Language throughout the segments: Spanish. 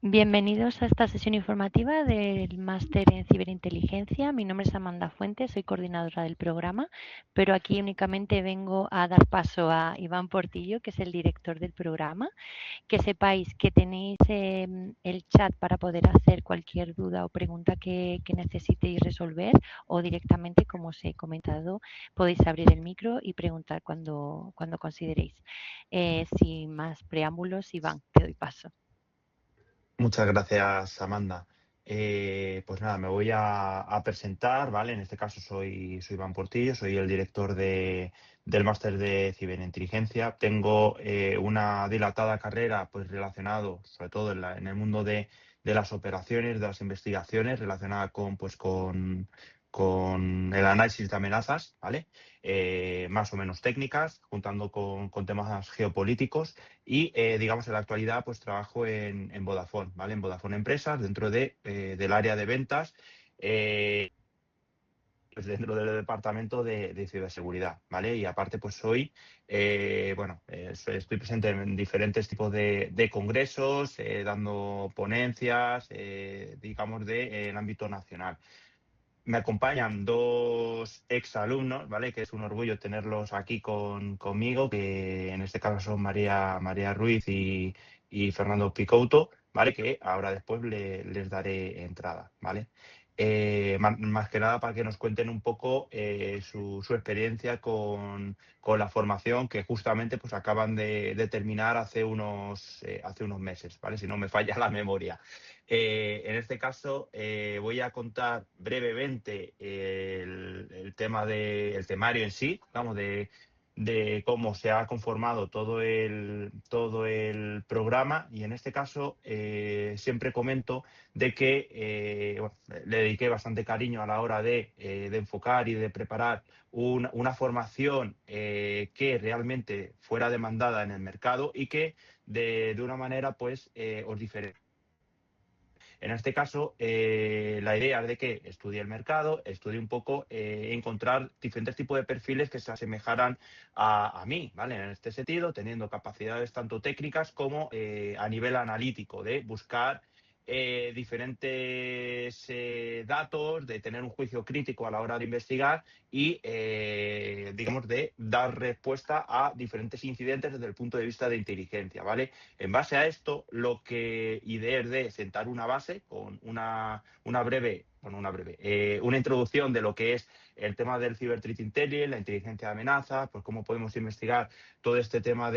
Bienvenidos a esta sesión informativa del Máster en Ciberinteligencia. Mi nombre es Amanda Fuentes, soy coordinadora del programa, pero aquí únicamente vengo a dar paso a Iván Portillo, que es el director del programa. Que sepáis que tenéis el chat para poder hacer cualquier duda o pregunta que necesitéis resolver, o directamente, como os he comentado, podéis abrir el micro y preguntar cuando consideréis. Sin más preámbulos, Iván, te doy paso. Muchas gracias, Amanda. Pues nada, me voy a presentar, ¿vale? En este caso soy Iván Portillo, soy el director del máster de ciberinteligencia. Tengo una dilatada carrera pues relacionado, sobre todo en el mundo de las operaciones, de las investigaciones, relacionada con el análisis de amenazas, ¿vale? Más o menos técnicas, juntando con temas geopolíticos. Y, digamos, en la actualidad, pues trabajo en Vodafone, ¿vale? En Vodafone Empresas, dentro del área de ventas, pues dentro del departamento de ciberseguridad, ¿vale? Y aparte, pues estoy presente en diferentes tipos de congresos, dando ponencias, digamos, en ámbito nacional. Me acompañan dos exalumnos, ¿vale? Que es un orgullo tenerlos aquí conmigo, que en este caso son María Ruiz y Fernando Picouto, ¿vale? Que ahora después les daré entrada, ¿vale? Más que nada para que nos cuenten un poco su experiencia con la formación que justamente pues acaban de terminar hace unos meses, ¿vale? Si no me falla la memoria. En este caso voy a contar brevemente el temario en sí, vamos, de cómo se ha conformado todo el programa, y en este caso siempre comento de que le dediqué bastante cariño a la hora de enfocar y de preparar una formación que realmente fuera demandada en el mercado y que de una manera pues os diferencia. En este caso, la idea es de que estudie el mercado, estudie un poco, encontrar diferentes tipos de perfiles que se asemejaran a mí, ¿vale? En este sentido, teniendo capacidades tanto técnicas como a nivel analítico, de buscar diferentes datos, de tener un juicio crítico a la hora de investigar y, digamos, de dar respuesta a diferentes incidentes desde el punto de vista de inteligencia, ¿vale? En base a esto, lo que ideé es de sentar una base con una introducción de lo que es el tema del Cyber Threat Intelligence, la inteligencia de amenazas, pues cómo podemos investigar todo este tema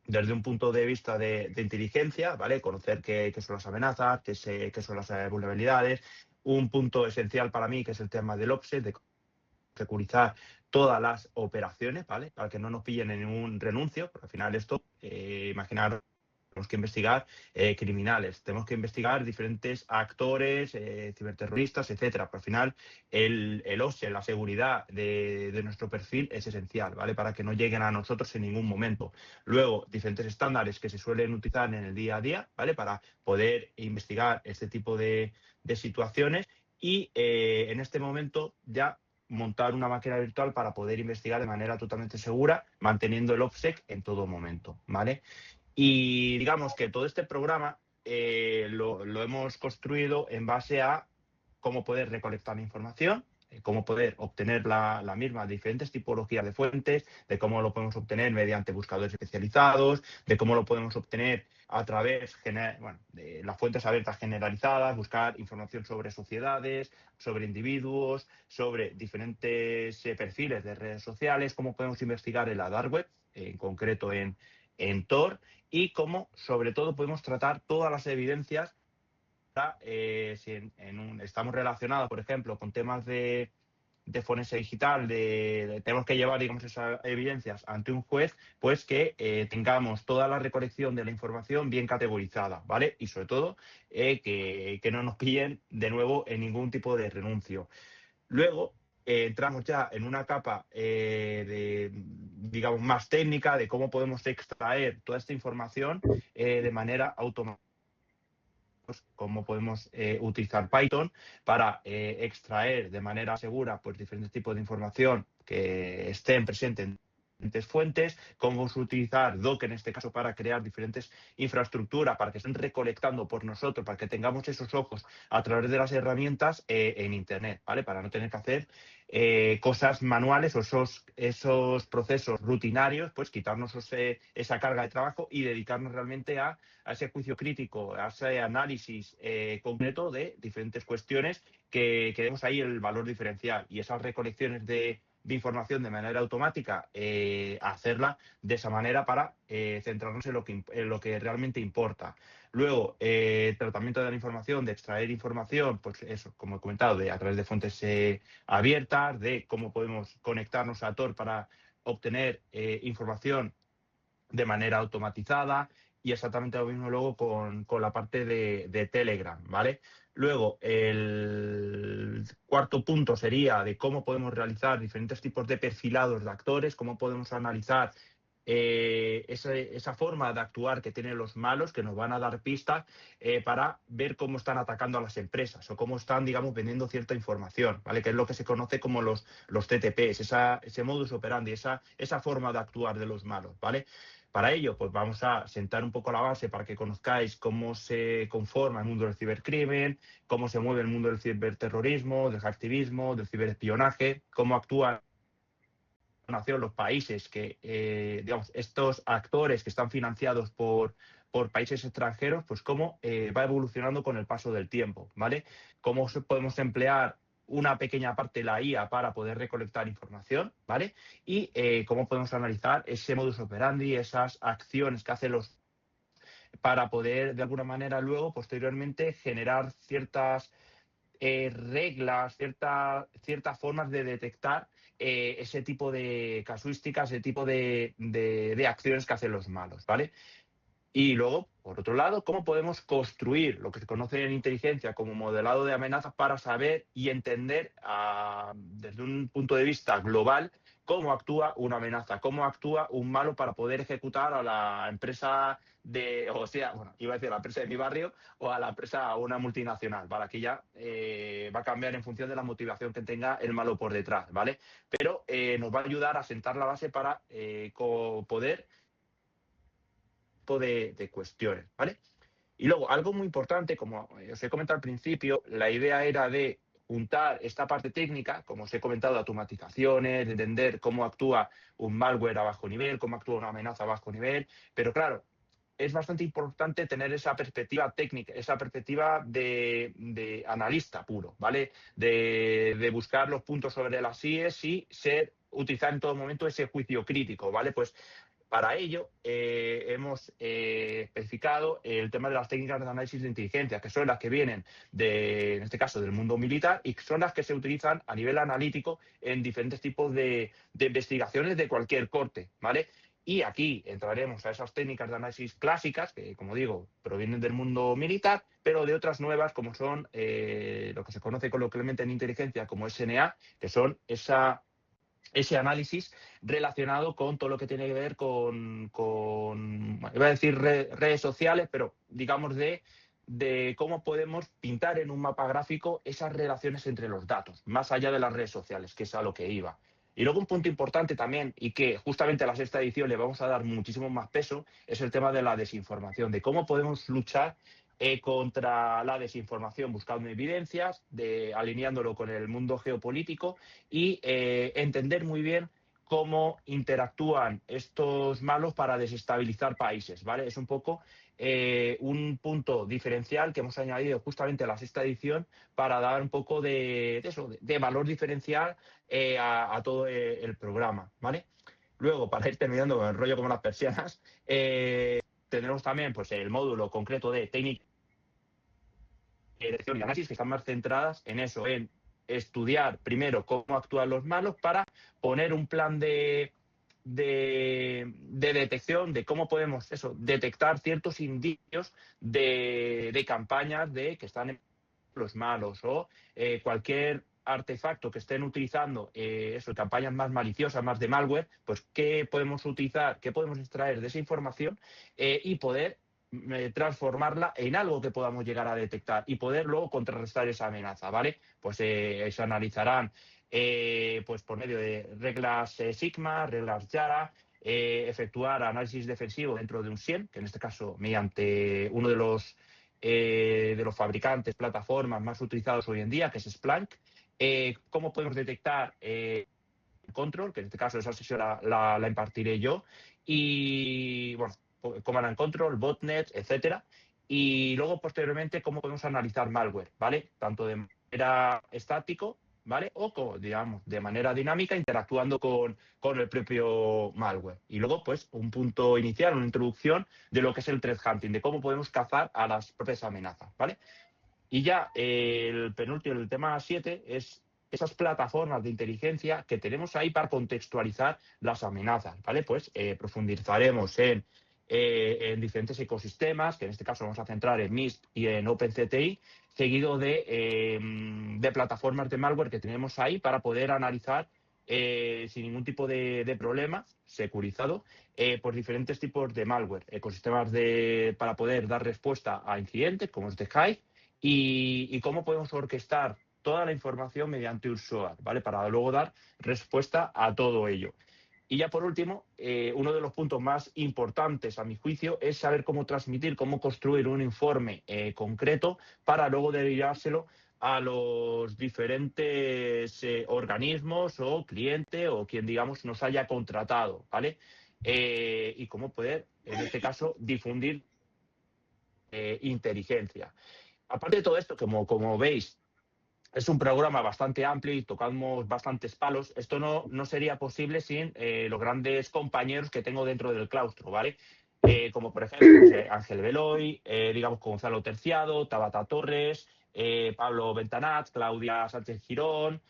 desde un punto de vista de inteligencia, ¿vale? Conocer qué son las amenazas, qué son las vulnerabilidades. Un punto esencial para mí, que es el tema del OPSEC, de securizar todas las operaciones, ¿vale? Para que no nos pillen en ningún renuncio, porque al final esto, imaginar, tenemos que investigar criminales, tenemos que investigar diferentes actores, ciberterroristas, etcétera. Pero al final el OSE, la seguridad de nuestro perfil es esencial, ¿vale? Para que no lleguen a nosotros en ningún momento. Luego, diferentes estándares que se suelen utilizar en el día a día, ¿vale? Para poder investigar este tipo de situaciones y en este momento ya montar una máquina virtual para poder investigar de manera totalmente segura, manteniendo el OPSEC en todo momento, ¿vale? Y digamos que todo este programa lo hemos construido en base a cómo poder recolectar la información, cómo poder obtener la misma de diferentes tipologías de fuentes, de cómo lo podemos obtener mediante buscadores especializados, de cómo lo podemos obtener a través de las fuentes abiertas generalizadas, buscar información sobre sociedades, sobre individuos, sobre diferentes perfiles de redes sociales, cómo podemos investigar en la dark web, en concreto en Tor, y cómo, sobre todo, podemos tratar todas las evidencias. Si estamos relacionados, por ejemplo, con temas de forense digital, tenemos que llevar, digamos, esas evidencias ante un juez, pues que tengamos toda la recolección de la información bien categorizada, ¿vale? Y sobre todo, que no nos pillen de nuevo en ningún tipo de renuncio. Luego entramos ya en una capa digamos, más técnica de cómo podemos extraer toda esta información de manera automática. Cómo podemos utilizar Python para extraer de manera segura pues diferentes tipos de información que estén presentes fuentes, cómo vamos a utilizar Docker en este caso para crear diferentes infraestructuras, para que estén recolectando por nosotros, para que tengamos esos ojos a través de las herramientas en Internet, ¿vale? Para no tener que hacer cosas manuales o esos procesos rutinarios, pues quitarnos esa carga de trabajo y dedicarnos realmente a ese juicio crítico, a ese análisis concreto de diferentes cuestiones que demos ahí el valor diferencial y esas recolecciones de información de manera automática, hacerla de esa manera para centrarnos en lo que realmente importa. Luego, tratamiento de la información, de extraer información, pues eso, como he comentado, a través de fuentes abiertas, de cómo podemos conectarnos a Tor para obtener información de manera automatizada y exactamente lo mismo luego con la parte de Telegram, ¿vale? Luego, el cuarto punto sería de cómo podemos realizar diferentes tipos de perfilados de actores, cómo podemos analizar esa forma de actuar que tienen los malos, que nos van a dar pistas para ver cómo están atacando a las empresas o cómo están, digamos, vendiendo cierta información, ¿vale? Que es lo que se conoce como los TTPs, ese modus operandi, esa forma de actuar de los malos, ¿vale? Para ello, pues vamos a sentar un poco la base para que conozcáis cómo se conforma el mundo del cibercrimen, cómo se mueve el mundo del ciberterrorismo, del hacktivismo, del ciberespionaje, cómo actúan los países que, digamos, estos actores que están financiados por países extranjeros, pues cómo va evolucionando con el paso del tiempo, ¿vale? Cómo podemos emplear una pequeña parte de la IA para poder recolectar información, ¿vale? Y cómo podemos analizar ese modus operandi, esas acciones que hacen los para poder, de alguna manera, luego, posteriormente, generar ciertas reglas, ciertas formas de detectar ese tipo de casuísticas, ese tipo de acciones que hacen los malos, ¿vale? Y luego, por otro lado, cómo podemos construir lo que se conoce en inteligencia como modelado de amenazas para saber y entender desde un punto de vista global cómo actúa una amenaza, cómo actúa un malo para poder ejecutar a la empresa bueno, iba a decir a la empresa de mi barrio o a la empresa, a una multinacional, ¿vale? Aquí ya va a cambiar en función de la motivación que tenga el malo por detrás, ¿vale? Pero nos va a ayudar a sentar la base para poder de cuestiones, ¿vale? Y luego, algo muy importante, como os he comentado al principio, la idea era de juntar esta parte técnica, como os he comentado, de automatizaciones, de entender cómo actúa un malware a bajo nivel, cómo actúa una amenaza a bajo nivel, pero claro, es bastante importante tener esa perspectiva técnica, esa perspectiva de analista puro, ¿vale? De buscar los puntos sobre las IES y utilizar en todo momento ese juicio crítico, ¿vale? Pues para ello, hemos especificado el tema de las técnicas de análisis de inteligencia, que son las que vienen, en este caso, del mundo militar y son las que se utilizan a nivel analítico en diferentes tipos de investigaciones de cualquier corte, ¿vale? Y aquí entraremos a esas técnicas de análisis clásicas, que, como digo, provienen del mundo militar, pero de otras nuevas, como son lo que se conoce coloquialmente en inteligencia como SNA, que son ese análisis relacionado con todo lo que tiene que ver bueno, iba a decir redes sociales, pero digamos de cómo podemos pintar en un mapa gráfico esas relaciones entre los datos, más allá de las redes sociales, que es a lo que iba. Y luego un punto importante también, y que justamente a la sexta edición le vamos a dar muchísimo más peso, es el tema de la desinformación, de cómo podemos luchar contra la desinformación buscando evidencias, alineándolo con el mundo geopolítico y entender muy bien cómo interactúan estos malos para desestabilizar países, ¿vale? Es un poco un punto diferencial que hemos añadido justamente a la sexta edición para dar un poco de valor diferencial a todo el programa, ¿vale? Luego, para ir terminando con el rollo como las persianas, tendremos también pues, el módulo concreto de técnica detección y análisis, que están más centradas en eso, en estudiar primero cómo actúan los malos para poner un plan de detección de cómo podemos detectar ciertos indicios de campañas de que están en los malos o cualquier artefacto que estén utilizando campañas más maliciosas, más de malware, pues qué podemos utilizar, qué podemos extraer de esa información y poder transformarla en algo que podamos llegar a detectar y poder luego contrarrestar esa amenaza, ¿vale? Pues se analizarán pues por medio de reglas Sigma, reglas Yara, efectuar análisis defensivo dentro de un SIEM, que en este caso mediante uno de los fabricantes, plataformas más utilizados hoy en día, que es Splunk. ¿Cómo podemos detectar control? Que en este caso esa sesión la impartiré yo. Y, bueno, command and control, botnet, etcétera. Y luego, posteriormente, cómo podemos analizar malware, ¿vale? Tanto de manera estático, ¿vale? O, digamos, de manera dinámica, interactuando con el propio malware. Y luego, pues, un punto inicial, una introducción de lo que es el threat hunting, de cómo podemos cazar a las propias amenazas, ¿vale? Y ya el penúltimo, el tema 7, es esas plataformas de inteligencia que tenemos ahí para contextualizar las amenazas, ¿vale? Pues profundizaremos en diferentes ecosistemas, que en este caso vamos a centrar en MISP y en OpenCTI, seguido de plataformas de malware que tenemos ahí para poder analizar sin ningún tipo de problema, securizado, por diferentes tipos de malware, ecosistemas para poder dar respuesta a incidentes como es de Hive, y cómo podemos orquestar toda la información mediante un SOAR, ¿vale? Para luego dar respuesta a todo ello. Y ya por último, uno de los puntos más importantes a mi juicio es saber cómo transmitir, cómo construir un informe concreto para luego derivárselo a los diferentes organismos o cliente o quien, digamos, nos haya contratado, ¿vale? Y cómo poder, en este caso, difundir inteligencia. Aparte de todo esto, como veis, es un programa bastante amplio y tocamos bastantes palos. Esto no sería posible sin los grandes compañeros que tengo dentro del claustro, ¿vale? Como por ejemplo pues, Ángel Beloy, digamos Gonzalo Terciado, Tabata Torres, Pablo Bentanat, Claudia Sánchez Girón,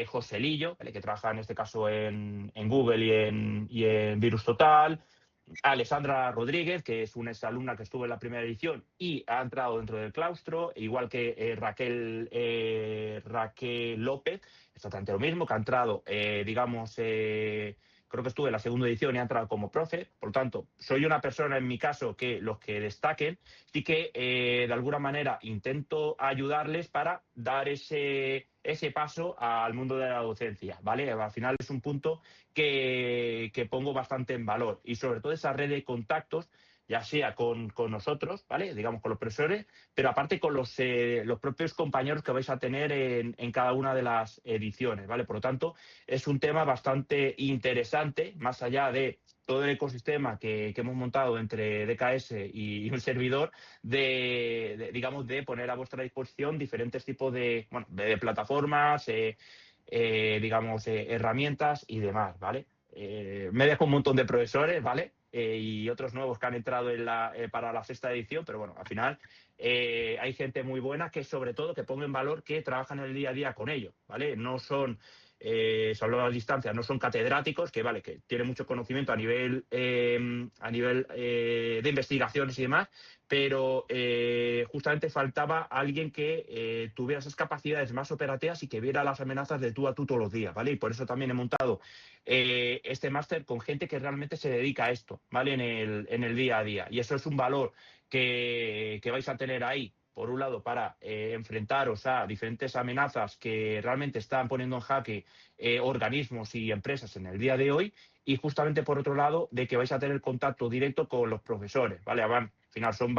José Lillo, ¿vale? Que trabaja en este caso en Google y en Virus Total. Alessandra Rodríguez, que es una exalumna que estuvo en la primera edición y ha entrado dentro del claustro, igual que Raquel López, exactamente lo mismo, que ha entrado, creo que estuve en la segunda edición y ha entrado como profe. Por lo tanto, soy una persona, en mi caso, que los que destaquen, sí que de alguna manera intento ayudarles para dar ese paso al mundo de la docencia, ¿vale? Al final es un punto que pongo bastante en valor, y sobre todo esa red de contactos, ya sea con nosotros, ¿vale? Digamos con los profesores, pero aparte con los propios compañeros que vais a tener en cada una de las ediciones, ¿vale? Por lo tanto, es un tema bastante interesante, más allá de todo el ecosistema que hemos montado entre DKS y un servidor, digamos, de poner a vuestra disposición diferentes tipos de plataformas, digamos, herramientas y demás, ¿vale? Me dejo un montón de profesores, ¿vale? Y otros nuevos que han entrado para la sexta edición, pero bueno, al final hay gente muy buena que, sobre todo, que ponga en valor que trabajan el día a día con ello, ¿vale? No son, se habló a distancia, no son catedráticos, que vale, que tienen mucho conocimiento a nivel de investigaciones y demás, pero justamente faltaba alguien que tuviera esas capacidades más operativas y que viera las amenazas de tú a tú todos los días, ¿vale? Y por eso también he montado este máster con gente que realmente se dedica a esto, ¿vale? En el día a día. Y eso es un valor que vais a tener ahí, por un lado, para enfrentaros a diferentes amenazas que realmente están poniendo en jaque organismos y empresas en el día de hoy, y justamente por otro lado, de que vais a tener contacto directo con los profesores, ¿vale? Al final son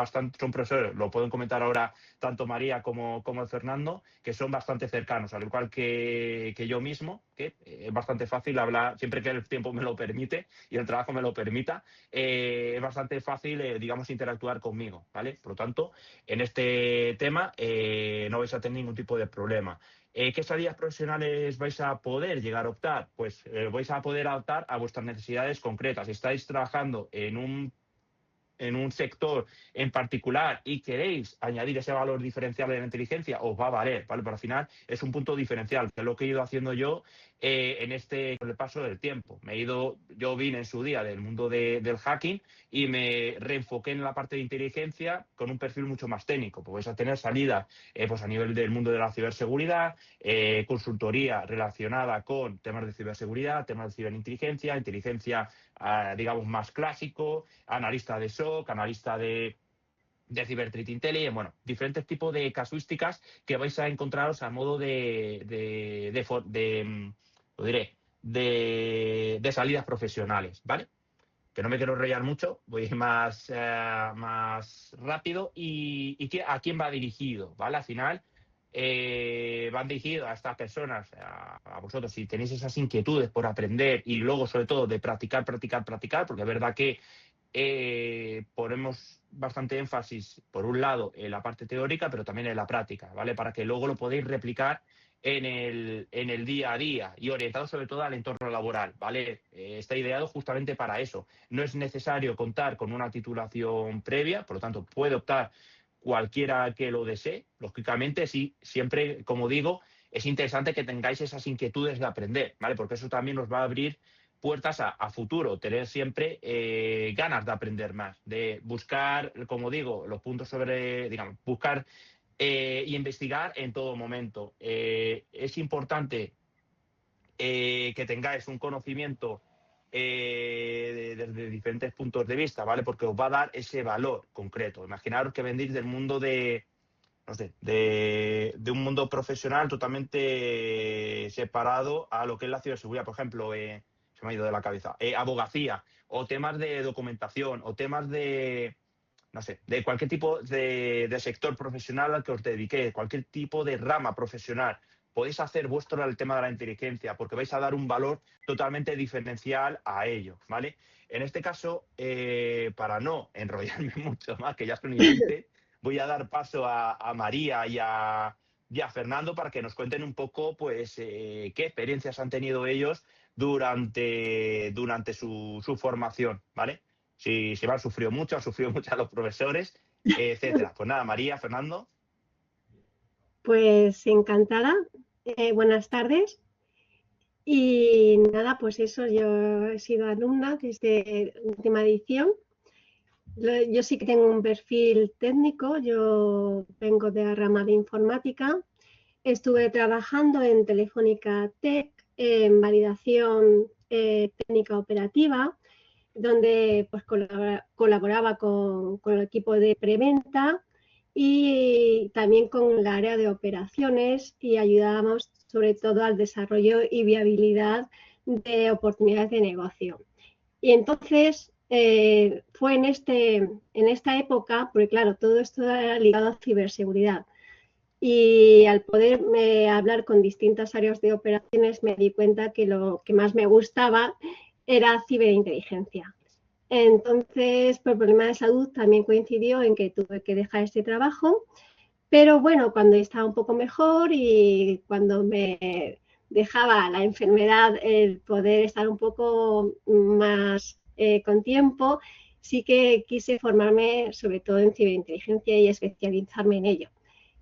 profesores, lo pueden comentar ahora tanto María como Fernando, que son bastante cercanos, al igual que yo mismo, que es bastante fácil hablar, siempre que el tiempo me lo permite y el trabajo me lo permita, es bastante fácil, digamos, interactuar conmigo, ¿vale? Por lo tanto, en este tema no vais a tener ningún tipo de problema. ¿Qué salidas profesionales vais a poder llegar a optar? Pues vais a poder optar a vuestras necesidades concretas. Si estáis trabajando en un sector en particular y queréis añadir ese valor diferencial de la inteligencia, os va a valer, ¿vale? Pero al final es un punto diferencial, que es lo que he ido haciendo yo con el paso del tiempo. Yo vine en su día del mundo del hacking y me reenfoqué en la parte de inteligencia con un perfil mucho más técnico. Pues vais a tener salida pues a nivel del mundo de la ciberseguridad, consultoría relacionada con temas de ciberseguridad, temas de ciberinteligencia, inteligencia, digamos, más clásico, analista de SOC, analista de Cyber Threat Intelligence, bueno, diferentes tipos de casuísticas que vais a encontraros a modo lo diré, de salidas profesionales, ¿vale? Que no me quiero enrollar mucho, voy a ir más rápido. ¿Y a quién va dirigido? ¿Vale? Al final van dirigidos a estas personas, a vosotros, si tenéis esas inquietudes por aprender y luego, sobre todo, de practicar, porque es verdad que ponemos bastante énfasis, por un lado, en la parte teórica, pero también en la práctica, ¿vale? Para que luego lo podáis replicar en el día a día y orientado sobre todo al entorno laboral, ¿vale? Está ideado justamente para eso. No es necesario contar con una titulación previa, por lo tanto, puede optar cualquiera que lo desee. Lógicamente, sí, siempre, como digo, es interesante que tengáis esas inquietudes de aprender, ¿vale? Porque eso también os va a abrir puertas a futuro, tener siempre ganas de aprender más, de buscar, como digo, los puntos sobre, digamos, buscar y investigar en todo momento. Es importante que tengáis un conocimiento desde diferentes puntos de vista, ¿vale? Porque os va a dar ese valor concreto. Imaginaros que vendéis del mundo no sé, de un mundo profesional totalmente separado a lo que es la ciberseguridad. Por ejemplo, se me ha ido de la cabeza, abogacía, o temas de documentación, o temas no sé, de cualquier tipo de sector profesional al que os dediquéis, cualquier tipo de rama profesional. Podéis hacer vuestro el tema de la inteligencia porque vais a dar un valor totalmente diferencial a ello, ¿vale? En este caso, para no enrollarme mucho más, que ya estoy en 20, voy a dar paso a María y a Fernando para que nos cuenten un poco, pues, qué experiencias han tenido ellos durante su formación, ¿vale? Si han sufrido mucho, han sufrido mucho a los profesores, etcétera. Pues nada, María, Fernando. Pues encantada. Buenas tardes. Y nada, pues eso, yo he sido alumna desde última edición. Yo sí que tengo un perfil técnico, yo vengo de la rama de informática. Estuve trabajando en Telefónica Tech, en validación técnica operativa, donde pues colaboraba con el equipo de preventa y también con el área de operaciones y ayudábamos sobre todo al desarrollo y viabilidad de oportunidades de negocio. Y entonces fue en esta época, porque claro, todo esto era ligado a ciberseguridad. Y al poder hablar con distintas áreas de operaciones me di cuenta que lo que más me gustaba era ciberinteligencia. Entonces, por problema de salud también coincidió en que tuve que dejar este trabajo, pero bueno, cuando estaba un poco mejor y cuando me dejaba la enfermedad el poder estar un poco más con tiempo, sí que quise formarme sobre todo en ciberinteligencia y especializarme en ello.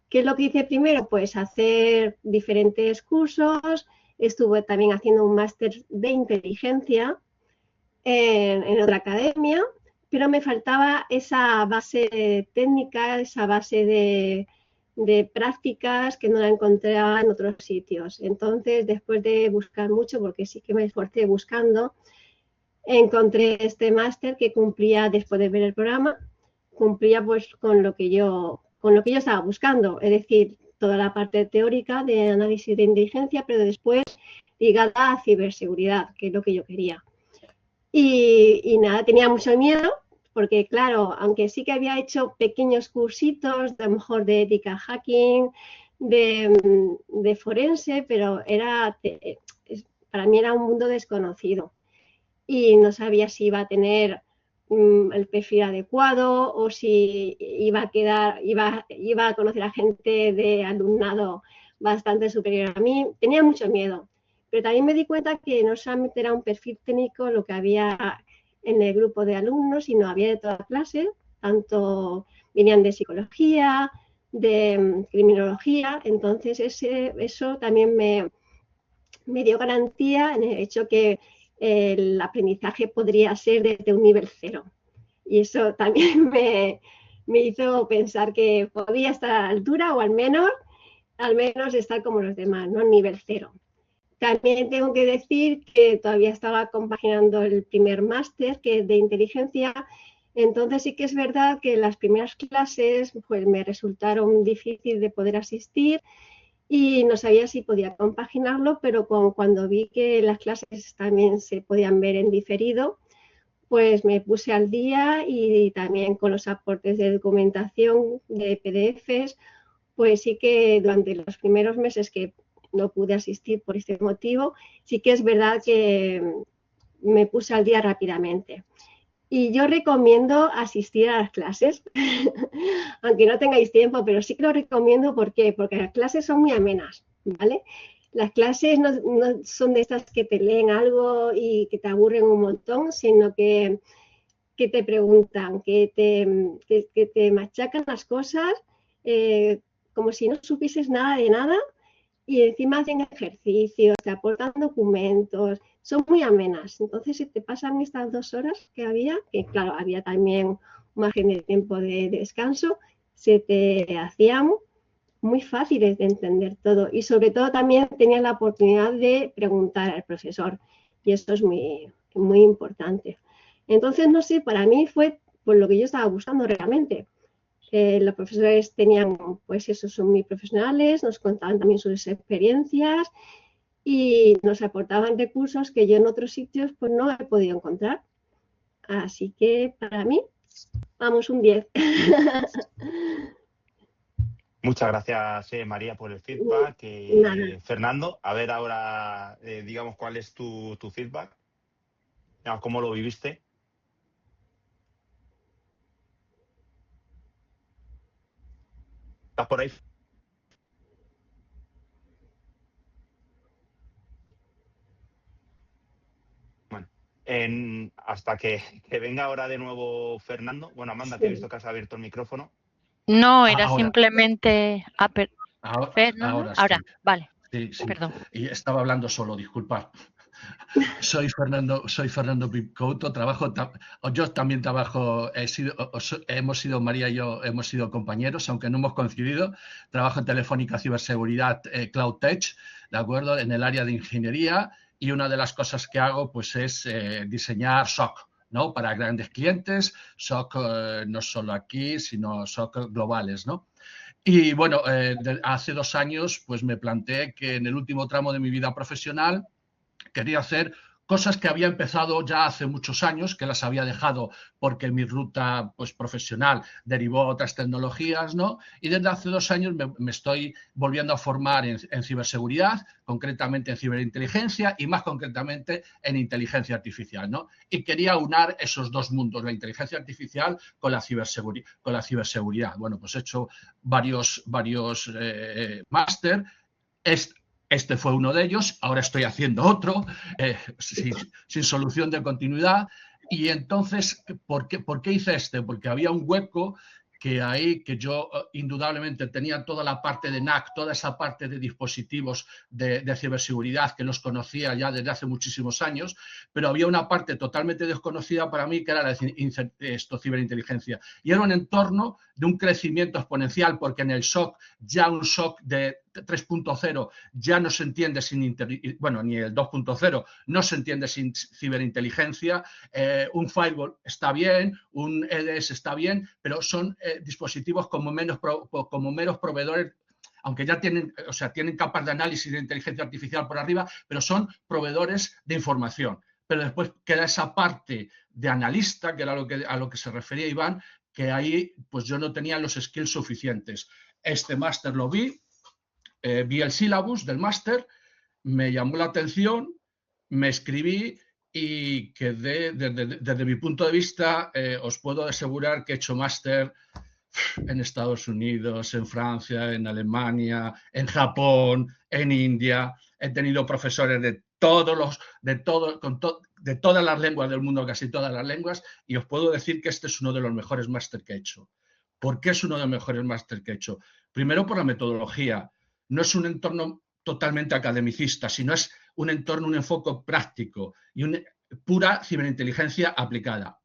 ¿Qué es lo que hice primero? Pues hacer diferentes cursos, estuve también haciendo un máster de inteligencia en otra academia, pero me faltaba esa base técnica, esa base de prácticas que no la encontraba en otros sitios. Entonces, después de buscar mucho, porque sí que me esforcé buscando, encontré este máster que cumplía, después de ver el programa, cumplía pues con lo que yo estaba buscando, es decir, toda la parte teórica de análisis de inteligencia, pero después ligada a ciberseguridad, que es lo que yo quería. Y nada, tenía mucho miedo, porque claro, aunque sí que había hecho pequeños cursitos, a lo mejor de ética hacking, de forense, pero para mí era un mundo desconocido. Y no sabía si iba a tener el perfil adecuado o si iba a conocer a gente de alumnado bastante superior a mí. Tenía mucho miedo. Pero también me di cuenta que no solamente era un perfil técnico lo que había en el grupo de alumnos, sino había de toda clase, tanto venían de psicología, de criminología. Entonces eso también me dio garantía en el hecho que el aprendizaje podría ser desde un nivel 0. Y eso también me hizo pensar que podía estar a la altura o al menos estar como los demás, ¿no? Nivel 0. También tengo que decir que todavía estaba compaginando el primer máster, que es de inteligencia, Entonces sí que es verdad que las primeras clases pues me resultaron difícil de poder asistir y no sabía si podía compaginarlo, pero cuando vi que las clases también se podían ver en diferido, pues me puse al día y también con los aportes de documentación de PDFs, pues sí que durante los primeros meses que no pude asistir por este motivo, sí que es verdad que me puse al día rápidamente. Y yo recomiendo asistir a las clases, aunque no tengáis tiempo, pero sí que lo recomiendo. ¿Por qué? Porque las clases son muy amenas, ¿vale? Las clases no son de estas que te leen algo y que te aburren un montón, sino que te preguntan, que te machacan las cosas como si no supieses nada de nada, y encima hacen ejercicios, te aportan documentos, son muy amenas. Entonces, si te pasan estas 2 horas que había, que claro, había también un margen de tiempo de descanso, se te hacían muy fáciles de entender todo, y sobre todo también tenías la oportunidad de preguntar al profesor, y esto es muy, muy importante. Entonces, no sé, para mí fue por lo que yo estaba buscando realmente. Los profesores tenían, pues eso, son muy profesionales, nos contaban también sus experiencias y nos aportaban recursos que yo en otros sitios pues no he podido encontrar. Así que para mí, vamos, un 10. Muchas gracias, María, por el feedback. Fernando, a ver ahora, digamos, ¿cuál es tu feedback? ¿Cómo lo viviste? ¿Estás por ahí? Bueno, hasta que venga ahora de nuevo Fernando. Bueno, Amanda, te he visto que has abierto el micrófono. No, era simplemente... Ahora ahora, vale. Sí. Perdón. Y estaba hablando solo, disculpad. Soy Fernando Picouto, yo también trabajo, hemos sido, María y yo, hemos sido compañeros, aunque no hemos coincidido. Trabajo en Telefónica Ciberseguridad Cloud Tech, ¿de acuerdo? En el área de ingeniería, y una de las cosas que hago pues es diseñar SOC, ¿no? Para grandes clientes, SOC no solo aquí, sino SOC globales, ¿no? Y bueno, hace 2 años pues me planteé que en el último tramo de mi vida profesional quería hacer cosas que había empezado ya hace muchos años, que las había dejado porque mi ruta pues, profesional derivó a otras tecnologías, ¿no? Y desde hace 2 años me estoy volviendo a formar en ciberseguridad, concretamente en ciberinteligencia y más concretamente en inteligencia artificial, ¿no? Y quería unar esos 2 mundos, la inteligencia artificial con la ciberseguridad. Bueno, pues he hecho varios máster. Este fue uno de ellos, ahora estoy haciendo otro, sin solución de continuidad. Y entonces, ¿por qué hice este? Porque había un hueco que yo indudablemente tenía toda la parte de NAC, toda esa parte de dispositivos de ciberseguridad que los conocía ya desde hace muchísimos años, pero había una parte totalmente desconocida para mí que era la ciberinteligencia. Y era un entorno de un crecimiento exponencial, porque en el SOC, ya un SOC de 3.0 ya no se entiende ni el 2.0 no se entiende sin ciberinteligencia. Un firewall está bien, un EDS está bien, pero son dispositivos como meros proveedores, aunque ya tienen capas de análisis de inteligencia artificial por arriba, pero son proveedores de información. Pero después queda esa parte de analista, que era a lo que se refería Iván, que ahí pues yo no tenía los skills suficientes. Este máster lo vi el sílabus del máster, me llamó la atención, me escribí y quedé, desde mi punto de vista, os puedo asegurar que he hecho máster en Estados Unidos, en Francia, en Alemania, en Japón, en India. He tenido profesores de todas las lenguas del mundo, casi todas las lenguas, y os puedo decir que este es uno de los mejores máster que he hecho. ¿Por qué es uno de los mejores máster que he hecho? Primero, por la metodología. No es un entorno totalmente academicista, sino es un entorno, un enfoque práctico y pura ciberinteligencia aplicada.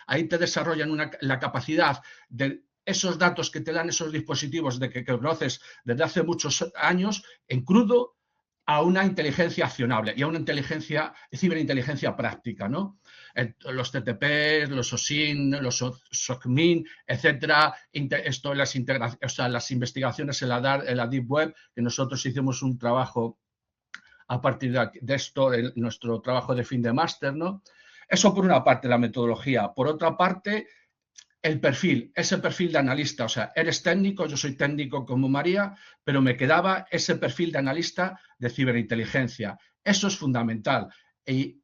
Ahí te desarrollan la capacidad de esos datos que te dan esos dispositivos que conoces desde hace muchos años en crudo, a una inteligencia accionable y a una ciberinteligencia práctica, ¿no? los TTP, los OSIN, los SOCMIN, etcétera. Esto, las investigaciones en la Deep Web, que nosotros hicimos un trabajo a partir de esto, nuestro trabajo de fin de máster, ¿no? Eso por una parte, la metodología. Por otra parte, el perfil, ese perfil de analista. O sea, eres técnico, yo soy técnico como María, pero me quedaba ese perfil de analista de ciberinteligencia. Eso es fundamental. Y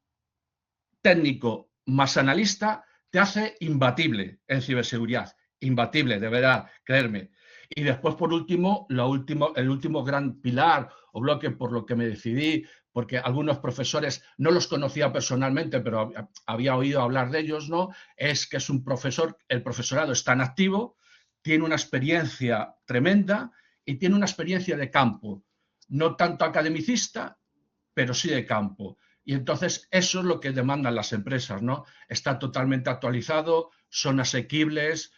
técnico más analista te hace imbatible en ciberseguridad. Imbatible, de verdad, creerme. Y después, por último, el último gran pilar o bloque por lo que me decidí, porque algunos profesores no los conocía personalmente, pero había oído hablar de ellos, ¿no? Es que es un profesor, el profesorado es tan activo, tiene una experiencia tremenda y tiene una experiencia de campo, no tanto academicista, pero sí de campo. Y entonces eso es lo que demandan las empresas, ¿no? Está totalmente actualizado, son asequibles,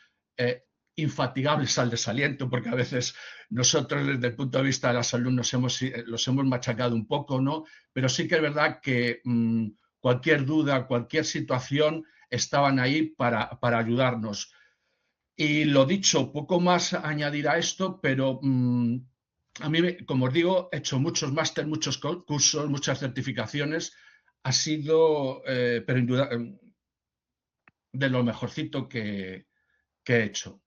infatigables al desaliento, porque a veces nosotros desde el punto de vista de la salud los hemos machacado un poco, ¿no? Pero sí que es verdad que cualquier duda, cualquier situación, estaban ahí para ayudarnos. Y lo dicho, poco más añadir a esto, pero a mí, como os digo, he hecho muchos máster, muchos cursos, muchas certificaciones. Ha sido, pero de lo mejorcito que he hecho.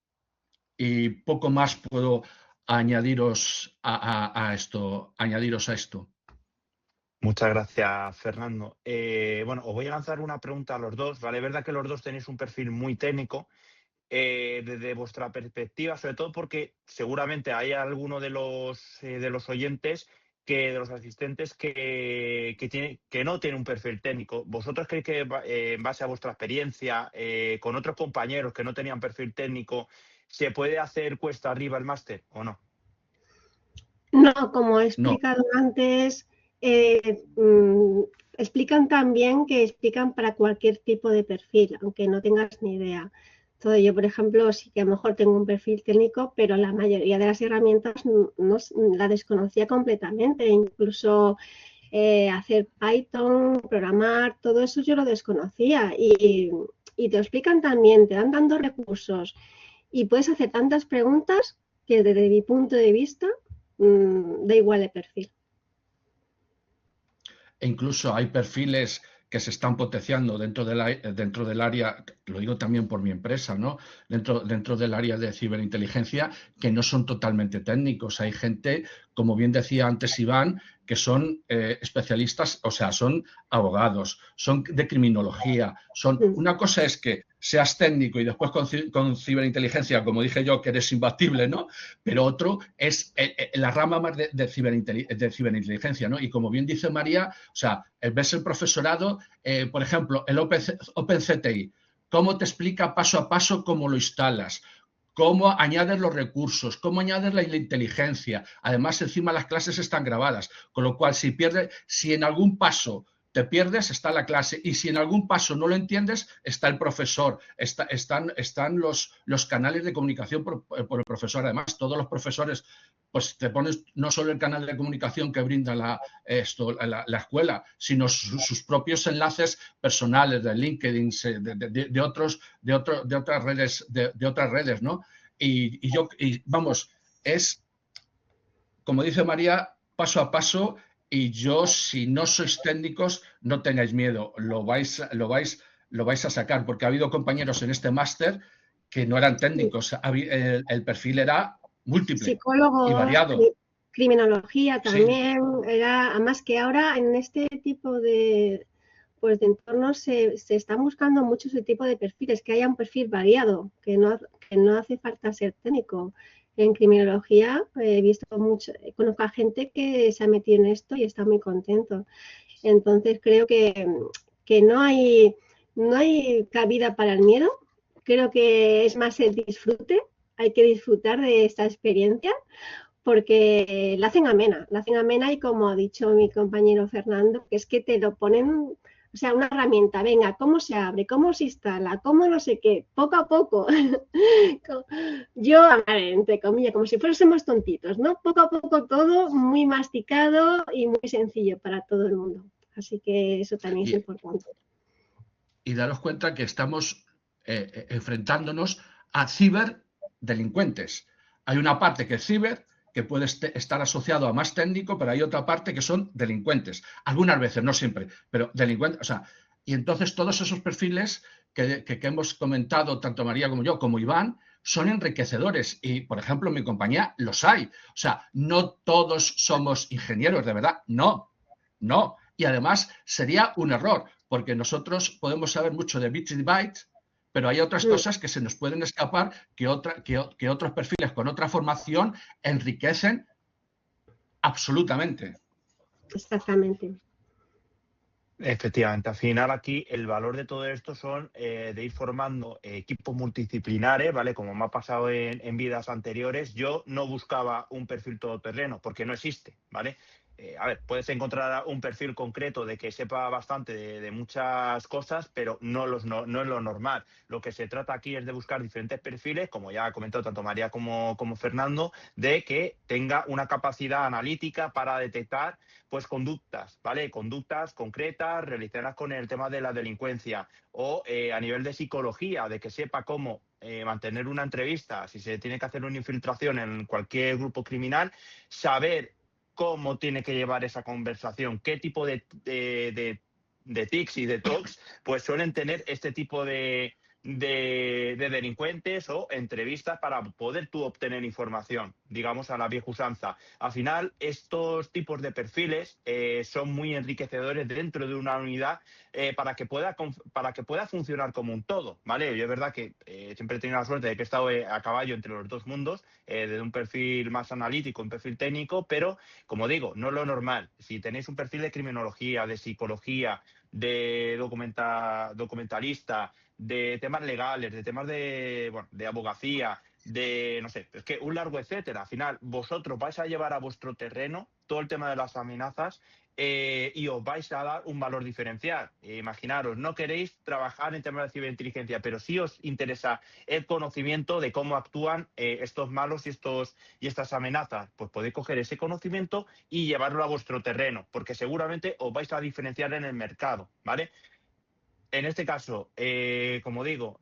Y poco más puedo añadiros a esto. Muchas gracias, Fernando. Bueno, os voy a lanzar una pregunta a los dos, ¿vale? Es verdad que los dos tenéis un perfil muy técnico. Desde vuestra perspectiva, sobre todo porque seguramente hay alguno de los oyentes, de los asistentes, que no tiene un perfil técnico. ¿Vosotros creéis que en base a vuestra experiencia con otros compañeros que no tenían perfil técnico, se puede hacer cuesta arriba el máster o no? No, como he explicado antes, explican también que explican para cualquier tipo de perfil, aunque no tengas ni idea. Entonces, yo, por ejemplo, sí que a lo mejor tengo un perfil técnico, pero la mayoría de las herramientas no la desconocía completamente. Incluso hacer Python, programar, todo eso yo lo desconocía. Y te lo explican también, te dan tantos recursos y puedes hacer tantas preguntas que desde mi punto de vista da igual el perfil. E incluso hay perfiles que se están potenciando dentro del área, lo digo también por mi empresa, ¿no? Dentro del área de ciberinteligencia, que no son totalmente técnicos. Hay gente, como bien decía antes Iván, que son especialistas, o sea, son abogados, son de criminología. Una cosa es que seas técnico y después con ciberinteligencia, como dije yo, que eres imbatible, ¿no? Pero otro es la rama más de ciberinteligencia, ¿no? Y como bien dice María, o sea, ves el profesorado, por ejemplo, el OpenCTI, cómo te explica paso a paso cómo lo instalas, cómo añades los recursos, cómo añades la inteligencia. Además, encima las clases están grabadas, con lo cual si en algún paso te pierdes, está la clase, y si en algún paso no lo entiendes, está el profesor, están los canales de comunicación por el profesor. Además, todos los profesores, pues te pones no solo el canal de comunicación que brinda la escuela, sino sus propios enlaces personales de LinkedIn, de otras redes, ¿no? Y vamos, es, como dice María, paso a paso. Y yo, si no sois técnicos, no tengáis miedo, lo vais a sacar, porque ha habido compañeros en este máster que no eran técnicos, el perfil era múltiple, psicólogo, y variado. Criminología también, era, además que ahora en este tipo de entornos se están buscando mucho ese tipo de perfiles, que haya un perfil variado, que no hace falta ser técnico. En criminología he visto conozco a gente que se ha metido en esto y está muy contento. Entonces creo que no hay cabida para el miedo. Creo que es más el disfrute. Hay que disfrutar de esta experiencia porque la hacen amena y como ha dicho mi compañero Fernando, que es que te lo ponen, o sea, una herramienta, venga, ¿cómo se abre? ¿Cómo se instala? ¿Cómo no sé qué? Poco a poco. Yo, a ver, entre comillas, como si fuésemos tontitos, ¿no? Poco a poco todo muy masticado y muy sencillo para todo el mundo. Así que eso también es importante. y daros cuenta que estamos enfrentándonos a ciberdelincuentes. Hay una parte que es ciber, que puede estar asociado a más técnico, pero hay otra parte que son delincuentes. Algunas veces, no siempre, pero delincuentes. O sea, y entonces todos esos perfiles que hemos comentado, tanto María como yo, como Iván, son enriquecedores. Y, por ejemplo, en mi compañía los hay. O sea, no todos somos ingenieros, de verdad. No, no. Y además sería un error, porque nosotros podemos saber mucho de bits y bytes, pero hay otras cosas que se nos pueden escapar que otros perfiles con otra formación enriquecen absolutamente. Exactamente. Efectivamente, al final aquí el valor de todo esto son de ir formando equipos multidisciplinares, ¿vale? Como me ha pasado en vidas anteriores, yo no buscaba un perfil todoterreno porque no existe, ¿vale? A ver, puedes encontrar un perfil concreto de que sepa bastante de muchas cosas, pero no es lo normal. Lo que se trata aquí es de buscar diferentes perfiles, como ya ha comentado tanto María como Fernando, de que tenga una capacidad analítica para detectar pues conductas, ¿vale? Conductas concretas relacionadas con el tema de la delincuencia o a nivel de psicología, de que sepa cómo mantener una entrevista, si se tiene que hacer una infiltración en cualquier grupo criminal, saber cómo tiene que llevar esa conversación, qué tipo de tics y de talks pues suelen tener este tipo de delincuentes o entrevistas para poder tú obtener información, digamos a la vieja usanza. Al final, estos tipos de perfiles son muy enriquecedores dentro de una unidad para que pueda funcionar como un todo, ¿vale? Yo es verdad que siempre he tenido la suerte de que he estado a caballo entre los dos mundos, desde un perfil más analítico, un perfil técnico, pero, como digo, no es lo normal. Si tenéis un perfil de criminología, de psicología, de documentalista, de temas legales, de temas de abogacía, de, no sé, es que un largo etcétera. Al final, vosotros vais a llevar a vuestro terreno todo el tema de las amenazas y os vais a dar un valor diferencial. Imaginaros, no queréis trabajar en temas de ciberinteligencia, pero sí os interesa el conocimiento de cómo actúan estos malos y estas amenazas. Pues podéis coger ese conocimiento y llevarlo a vuestro terreno, porque seguramente os vais a diferenciar en el mercado, ¿vale? En este caso, como digo,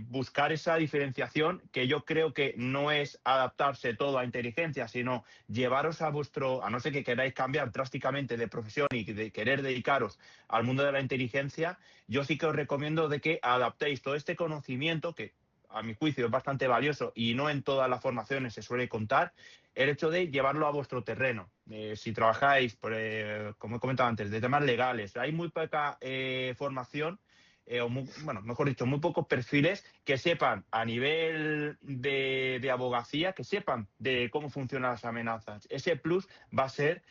buscar esa diferenciación, que yo creo que no es adaptarse todo a inteligencia, sino llevaros a no ser que queráis cambiar drásticamente de profesión y de querer dedicaros al mundo de la inteligencia, yo sí que os recomiendo de que adaptéis todo este conocimiento, que a mi juicio es bastante valioso y no en todas las formaciones se suele contar, el hecho de llevarlo a vuestro terreno. Si trabajáis, como he comentado antes, de temas legales, hay muy poca formación, mejor dicho, muy pocos perfiles que sepan a nivel de abogacía, que sepan de cómo funcionan las amenazas. Ese plus va a ser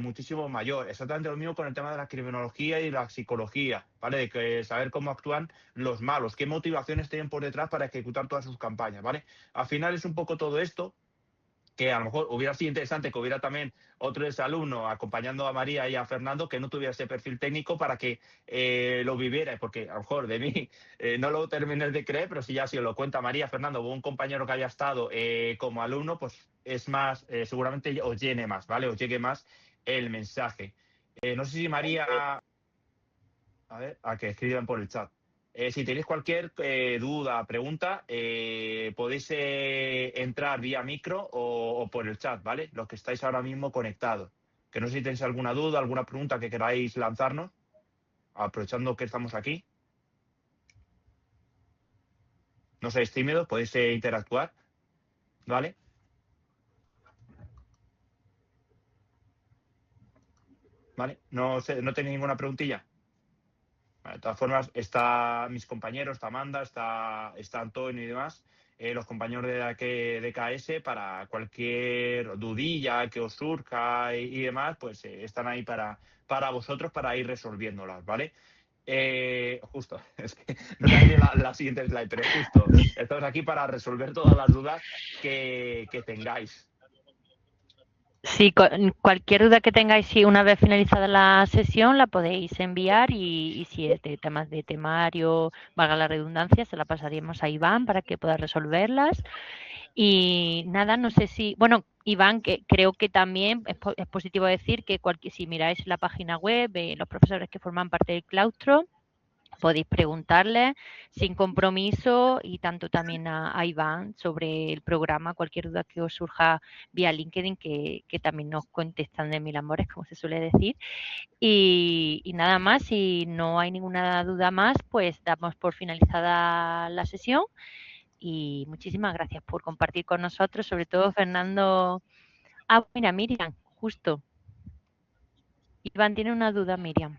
muchísimo mayor. Exactamente lo mismo con el tema de la criminología y la psicología, ¿vale? De que saber cómo actúan los malos, qué motivaciones tienen por detrás para ejecutar todas sus campañas, ¿vale? Al final es un poco todo esto, que a lo mejor hubiera sido interesante que hubiera también otro exalumno acompañando a María y a Fernando que no tuviera ese perfil técnico para que lo viviera, porque a lo mejor de mí no lo terminé de creer, pero si ya si os lo cuenta María, Fernando o un compañero que haya estado como alumno, pues es más, seguramente os llene más, ¿vale? Os llegue más el mensaje. No sé si María... A ver, a que escriban por el chat. Si tenéis cualquier duda, pregunta, podéis entrar vía micro o por el chat, ¿vale? Los que estáis ahora mismo conectados. Que no sé si tenéis alguna duda, alguna pregunta que queráis lanzarnos, aprovechando que estamos aquí. No seáis tímidos, podéis interactuar, ¿vale? ¿Vale? No tenéis ninguna preguntilla. De todas formas, está mis compañeros, está Amanda, está Antonio y demás, los compañeros de KS, para cualquier dudilla que os surja y demás, pues están ahí para vosotros, para ir resolviéndolas, ¿vale? Justo, es que no tengo la siguiente slide, pero justo, estamos aquí para resolver todas las dudas que tengáis. Sí, cualquier duda que tengáis, si una vez finalizada la sesión la podéis enviar y si es de temas de temario, valga la redundancia, se la pasaríamos a Iván para que pueda resolverlas. Y nada, no sé si... Bueno, Iván, que creo que también es positivo decir que si miráis la página web, los profesores que forman parte del claustro, podéis preguntarle sin compromiso y tanto también a Iván sobre el programa, cualquier duda que os surja vía LinkedIn, que también nos contestan de mil amores, como se suele decir. Y nada más, si no hay ninguna duda más, pues damos por finalizada la sesión y muchísimas gracias por compartir con nosotros, sobre todo Fernando. Ah, mira, Miriam, justo. Iván tiene una duda, Miriam.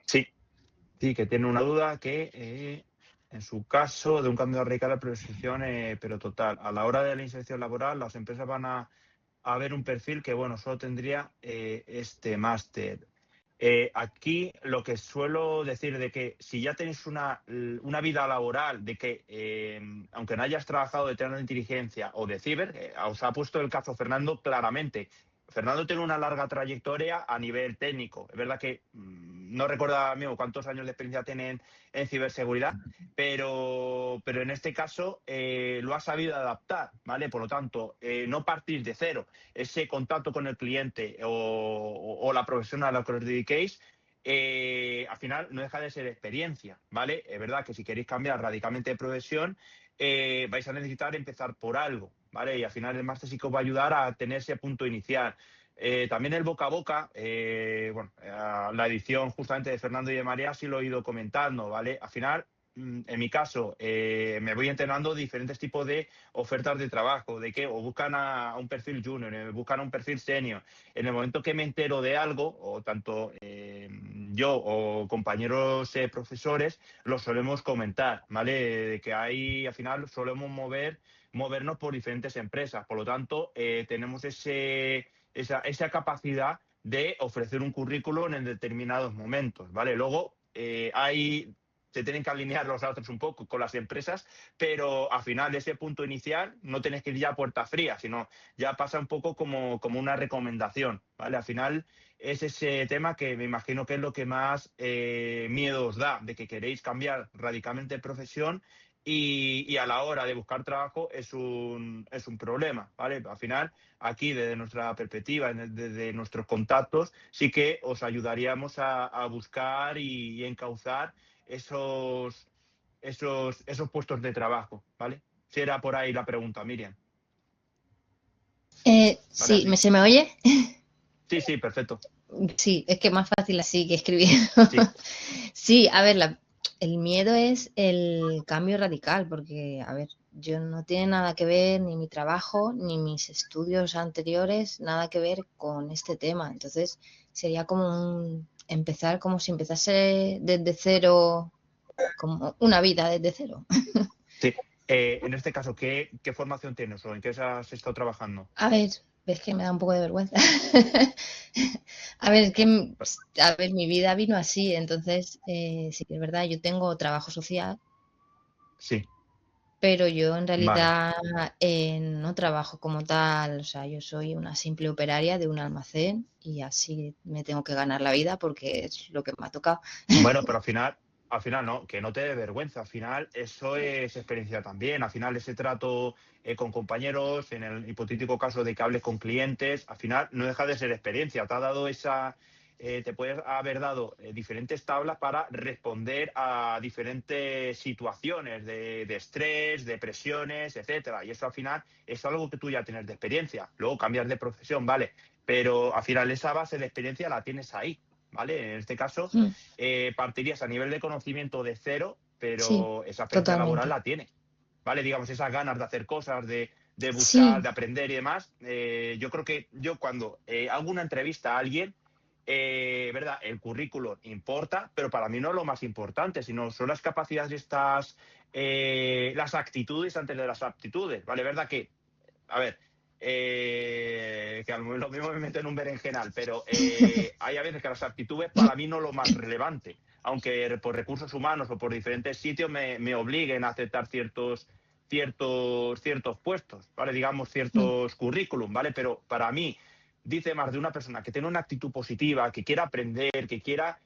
Sí, que tiene una duda que en su caso de un cambio radical de profesión, pero total, a la hora de la inserción laboral, las empresas van a ver un perfil que, bueno, solo tendría este máster. Aquí lo que suelo decir de que si ya tenéis una vida laboral, de que aunque no hayas trabajado de tema de inteligencia o de ciber, os ha puesto el caso Fernando claramente. Fernando tiene una larga trayectoria a nivel técnico. Es verdad que no recuerdo ahora mismo cuántos años de experiencia tiene en ciberseguridad, pero en este caso lo ha sabido adaptar, ¿vale? Por lo tanto, no partir de cero. Ese contacto con el cliente o la profesión a la que os dediquéis, al final no deja de ser experiencia, ¿vale? Es verdad que si queréis cambiar radicalmente de profesión, vais a necesitar empezar por algo, ¿vale? Y al final el máster sí que os va a ayudar a tener ese punto inicial. También el boca a boca, la edición justamente de Fernando y de María sí lo he ido comentando, ¿vale? Al final, en mi caso, me voy entrenando diferentes tipos de ofertas de trabajo, de que o buscan a un perfil junior, buscan a un perfil senior. En el momento que me entero de algo, o tanto yo o compañeros profesores, lo solemos comentar, ¿vale? De que ahí al final solemos movernos por diferentes empresas. Por lo tanto, tenemos esa capacidad de ofrecer un currículum en determinados momentos, ¿vale? Luego se tienen que alinear los datos un poco con las empresas, pero al final ese punto inicial no tenés que ir ya a puerta fría, sino ya pasa un poco como una recomendación, ¿vale? Al final es ese tema que me imagino que es lo que más miedo os da, de que queréis cambiar radicalmente de profesión y a la hora de buscar trabajo es un problema, ¿vale? Al final, aquí desde nuestra perspectiva, desde nuestros contactos, sí que os ayudaríamos a buscar y encauzar esos puestos de trabajo, ¿vale? Si era por ahí la pregunta, Miriam. ¿Vale, sí, así? ¿se me oye? Sí, perfecto. Sí, es que es más fácil así que escribiendo. Sí. Sí, a ver, el miedo es el cambio radical, porque, a ver, yo no tiene nada que ver ni mi trabajo ni mis estudios anteriores, nada que ver con este tema. Entonces, sería como empezar como si empezase desde cero, como una vida desde cero. Sí. En este caso, ¿qué formación tienes o en qué has estado trabajando? A ver, ves que me da un poco de vergüenza. A ver, mi vida vino así, entonces sí que es verdad, yo tengo trabajo social, Sí. pero yo en Vale. realidad no trabajo como tal, o sea, yo soy una simple operaria de un almacén y así me tengo que ganar la vida porque es lo que me ha tocado. Bueno, pero al final no, que no te dé vergüenza. Al final eso es experiencia también. Al final ese trato con compañeros, en el hipotético caso de que hables con clientes, al final no deja de ser experiencia. Te ha dado te puedes haber dado diferentes tablas para responder a diferentes situaciones de estrés, de presiones, etcétera. Y eso al final es algo que tú ya tienes de experiencia. Luego cambias de profesión, vale, pero al final esa base de experiencia la tienes ahí. ¿Vale? En este caso, partirías a nivel de conocimiento de cero, pero Sí, esa experiencia laboral totalmente. la tienes. ¿Vale? Digamos, esas ganas de hacer cosas, de buscar, Sí, de aprender y demás. Yo creo que yo cuando hago una entrevista a alguien, ¿verdad? El currículum importa, pero para mí no es lo más importante, sino son las capacidades estas, las actitudes antes de las aptitudes, ¿vale? ¿Verdad que, a ver, que a lo mismo me meto en un berenjenal, pero hay a veces que las aptitudes para mí no es lo más relevante, aunque por recursos humanos o por diferentes sitios me obliguen a aceptar ciertos puestos, ¿vale? Digamos, ciertos currículum, ¿vale? Pero para mí dice más de una persona que tiene una actitud positiva, que quiera aprender, que quiera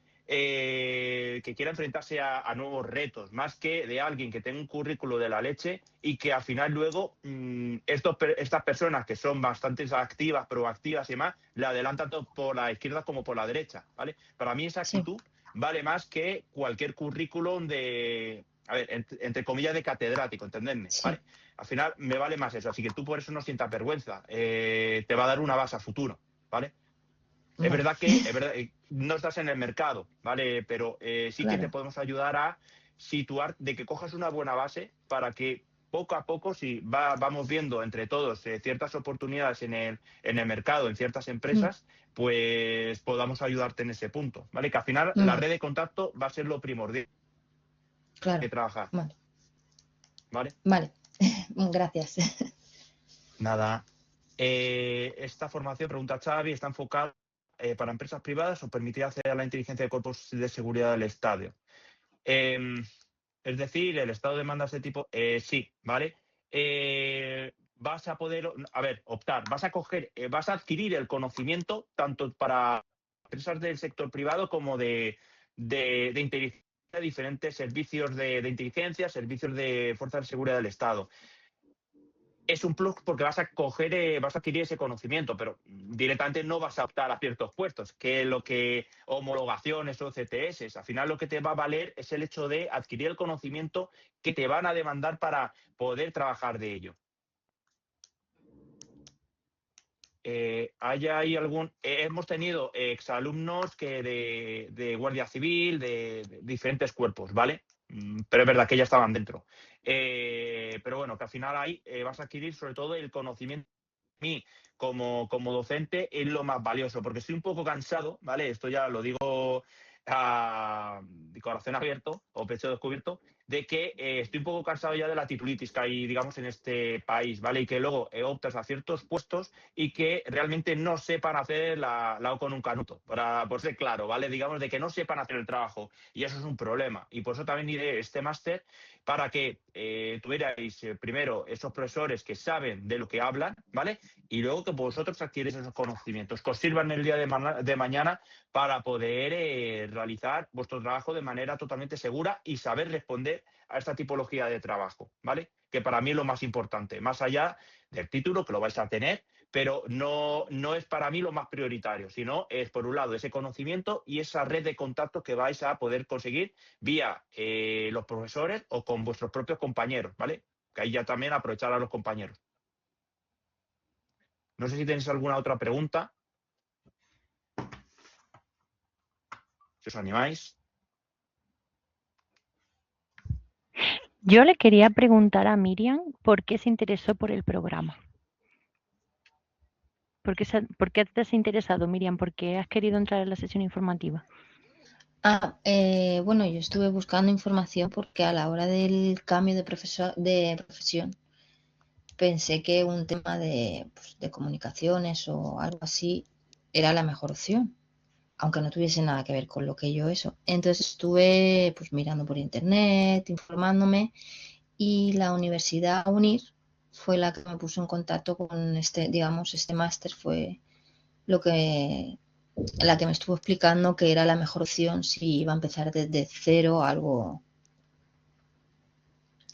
enfrentarse a nuevos retos, más que de alguien que tenga un currículo de la leche y que al final luego estas personas que son bastante activas, proactivas y demás, le adelantan tanto por la izquierda como por la derecha, ¿vale? Para mí esa sí. actitud vale más que cualquier currículum de, a ver, entre comillas, de catedrático, entendedme, Sí. ¿vale? Al final me vale más eso, así que tú por eso no sientas vergüenza, te va a dar una base a futuro, ¿vale? Vale. Es verdad, no estás en el mercado, ¿vale? Pero sí que te Claro. podemos ayudar a situar, de que cojas una buena base para que poco a poco, si vamos viendo entre todos ciertas oportunidades en el mercado, en ciertas empresas, pues podamos ayudarte en ese punto, ¿vale? Que al final la Vale. red de contacto va a ser lo primordial Claro. de trabajar, Vale. ¿vale? Vale. Gracias. Nada. Esta formación, pregunta Xavi, está enfocada para empresas privadas o permitirá acceder a la inteligencia de cuerpos de seguridad del Estado. Es decir, el Estado demanda ese tipo, sí, ¿vale? Vas a poder, a ver, optar, vas a adquirir el conocimiento tanto para empresas del sector privado como de inteligencia, diferentes servicios de inteligencia, servicios de fuerzas de seguridad del Estado. Es un plus porque vas a adquirir ese conocimiento, pero directamente no vas a optar a ciertos puestos, que lo que homologaciones o CTS, al final lo que te va a valer es el hecho de adquirir el conocimiento que te van a demandar para poder trabajar de ello. Hemos tenido exalumnos que de Guardia Civil, de diferentes cuerpos, ¿vale? Pero es verdad que ya estaban dentro. Pero bueno, que al final ahí vas a adquirir sobre todo el conocimiento. A mí, como docente, es lo más valioso, porque estoy un poco cansado, ¿vale? Esto ya lo digo de corazón abierto o pecho descubierto, de que estoy un poco cansado ya de la titulitis que hay, digamos, en este país, ¿vale? Y que luego optas a ciertos puestos y que realmente no sepan hacer la O con un canuto, por ser claro, ¿vale? Digamos, de que no sepan hacer el trabajo. Y eso es un problema. Y por eso también iré este máster para que tuvierais primero esos profesores que saben de lo que hablan, ¿vale? Y luego que vosotros adquiréis esos conocimientos, que os sirvan el día de mañana para poder realizar vuestro trabajo de manera totalmente segura y saber responder a esta tipología de trabajo, ¿vale? Que para mí es lo más importante, más allá del título, que lo vais a tener, pero no es para mí lo más prioritario, sino es, por un lado, ese conocimiento y esa red de contactos que vais a poder conseguir vía los profesores o con vuestros propios compañeros, ¿vale? Que ahí ya también aprovechar a los compañeros. No sé si tenéis alguna otra pregunta. Si os animáis. Yo le quería preguntar a Miriam por qué se interesó por el programa. ¿Por qué te has interesado, Miriam? ¿Por qué has querido entrar en la sesión informativa? Bueno, yo estuve buscando información porque a la hora del cambio de profesión pensé que un tema pues, de comunicaciones o algo así era la mejor opción, aunque no tuviese nada que ver con lo que yo eso. Entonces estuve pues mirando por internet, informándome, y la Universidad UNIR fue la que me puso en contacto con este máster, fue la que me estuvo explicando que era la mejor opción si iba a empezar desde cero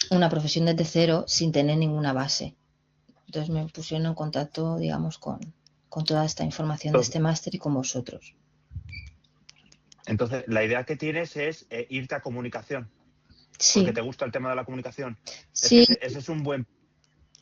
una profesión desde cero sin tener ninguna base. Entonces me pusieron en contacto, digamos, con toda esta información de este máster y con vosotros. Entonces, la idea que tienes es irte a comunicación. Sí. Porque te gusta el tema de la comunicación. Sí. Es que ese es un buen,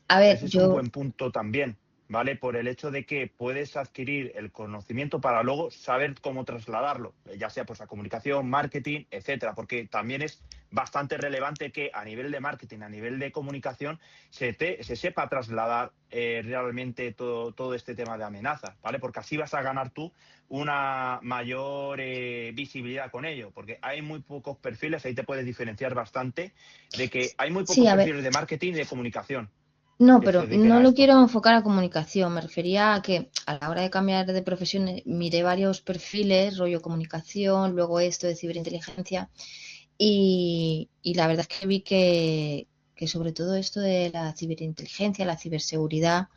un buen punto también, ¿vale? Por el hecho de que puedes adquirir el conocimiento para luego saber cómo trasladarlo, ya sea pues a comunicación, marketing, etcétera, porque también es bastante relevante que a nivel de marketing, a nivel de comunicación, se sepa trasladar realmente todo este tema de amenazas, ¿vale? Porque así vas a ganar tú una mayor visibilidad con ello, porque hay muy pocos perfiles, ahí te puedes diferenciar bastante, de que hay muy pocos perfiles de marketing y de comunicación. No, pero no lo quiero enfocar a comunicación. Me refería a que a la hora de cambiar de profesión miré varios perfiles, rollo comunicación, luego esto de ciberinteligencia, y la verdad es que vi que sobre todo esto de la ciberinteligencia, la ciberseguridad,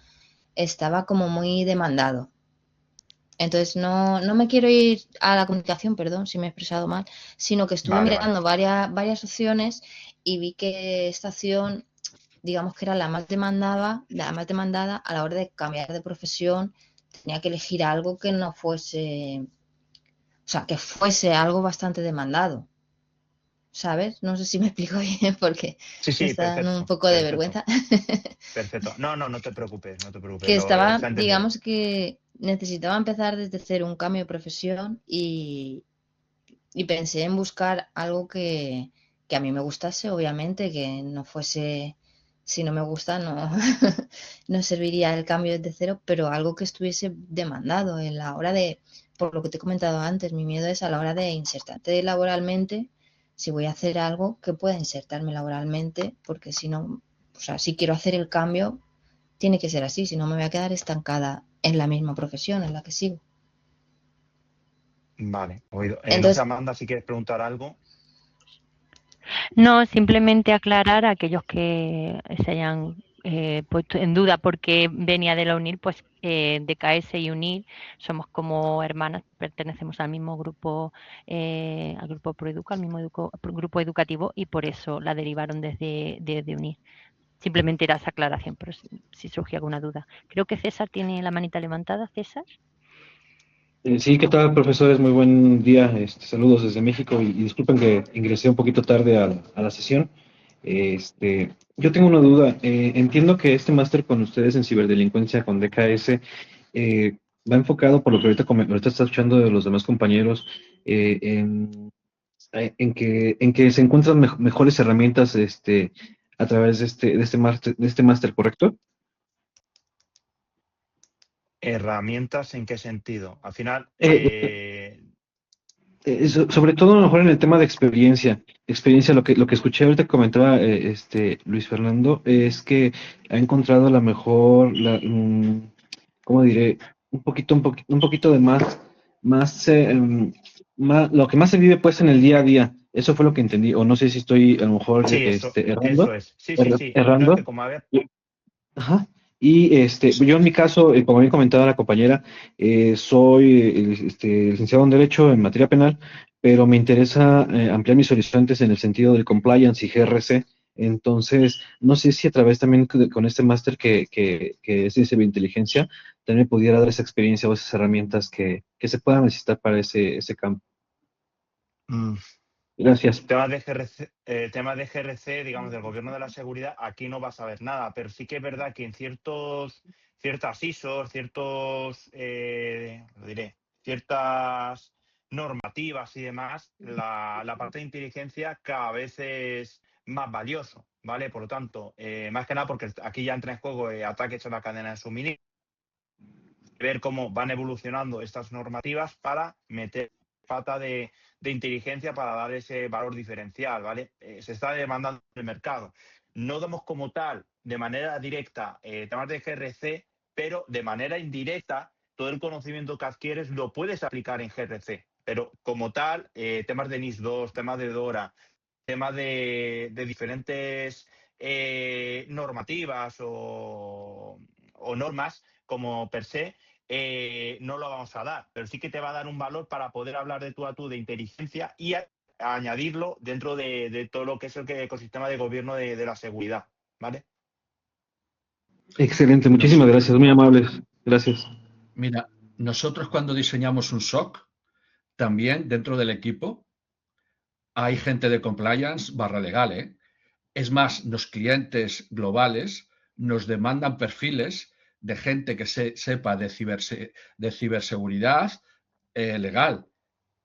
estaba como muy demandado. Entonces no me quiero ir a la comunicación, perdón si me he expresado mal, sino que estuve mirando varias opciones y vi que esta opción, digamos que era la más demandada a la hora de cambiar de profesión. Tenía que elegir algo que no fuese sea, que fuese algo bastante demandado, ¿sabes? No sé si me explico bien porque Sí, me sí, está dando un perfecto, poco de perfecto, vergüenza. perfecto. No te preocupes, no te preocupes, Que estaba, está entendido. digamos que necesitaba empezar desde cero un cambio de profesión y pensé en buscar algo que a mí me gustase, obviamente, que no fuese, si no me gusta, no, no serviría el cambio desde cero, pero algo que estuviese demandado en la hora de, por lo que te he comentado antes, mi miedo es a la hora de insertarte laboralmente, si voy a hacer algo que pueda insertarme laboralmente, porque si no, o sea, si quiero hacer el cambio, tiene que ser así, si no me voy a quedar estancada en la misma profesión en la que sigo. Vale, oído. No sé, Entonces, Amanda, si quieres preguntar algo. No, simplemente aclarar a aquellos que se hayan puesto en duda porque venía de la UNIR, pues DKS y UNIR somos como hermanas, pertenecemos al mismo grupo, al grupo Proeduca, al mismo grupo educativo y por eso la derivaron desde UNIR. Simplemente era esa aclaración, pero si surgió alguna duda. Creo que César tiene la manita levantada. César. Sí, ¿qué tal, profesores? Muy buen día. Saludos desde México y disculpen que ingresé un poquito tarde a la sesión. Yo tengo una duda. Entiendo que este máster con ustedes en ciberdelincuencia con DKS va enfocado, por lo que ahorita está escuchando de los demás compañeros, en que se encuentran mejores herramientas a través de este máster, ¿correcto? ¿Herramientas en qué sentido? Al final, Sobre todo a lo mejor en el tema de experiencia, lo que escuché ahorita que comentaba Luis Fernando es que ha encontrado la mejor, ¿cómo diré? Un poquito de lo que más se vive pues en el día a día. Eso fue lo que entendí, o no sé si estoy a lo mejor sí, eso es. Sí, sí, sí. No es que errando. como a ver, Ajá. Y yo en mi caso, como bien comentaba la compañera, soy licenciado en Derecho en materia penal, pero me interesa ampliar mis horizontes en el sentido del compliance y GRC. Entonces, no sé si a través también con este máster que es de ciberinteligencia, también pudiera dar esa experiencia o esas herramientas que se puedan necesitar para ese campo. Gracias. temas de GRC, digamos, del gobierno de la seguridad, aquí no vas a ver nada, pero sí que es verdad que en ciertas ISOs, ciertas normativas y demás, la parte de inteligencia cada vez es más valioso, ¿vale? Por lo tanto, más que nada porque aquí ya entra en juego ataques a la cadena de suministro, ver cómo van evolucionando estas normativas para meter pata de inteligencia para dar ese valor diferencial, ¿vale? Se está demandando en el mercado. No damos como tal, de manera directa, temas de GRC, pero de manera indirecta, todo el conocimiento que adquieres lo puedes aplicar en GRC. Pero como tal, temas de NIS2, temas de DORA, temas de diferentes normativas o normas como per se, no lo vamos a dar, pero sí que te va a dar un valor para poder hablar de tú a tú de inteligencia y añadirlo dentro de todo lo que es el ecosistema de gobierno de la seguridad, ¿vale? Excelente, muchísimas gracias, muy amables. Gracias. Mira, nosotros cuando diseñamos un SOC, también dentro del equipo hay gente de compliance / legal, ¿eh? Es más, los clientes globales nos demandan perfiles de gente que sepa de ciberseguridad legal.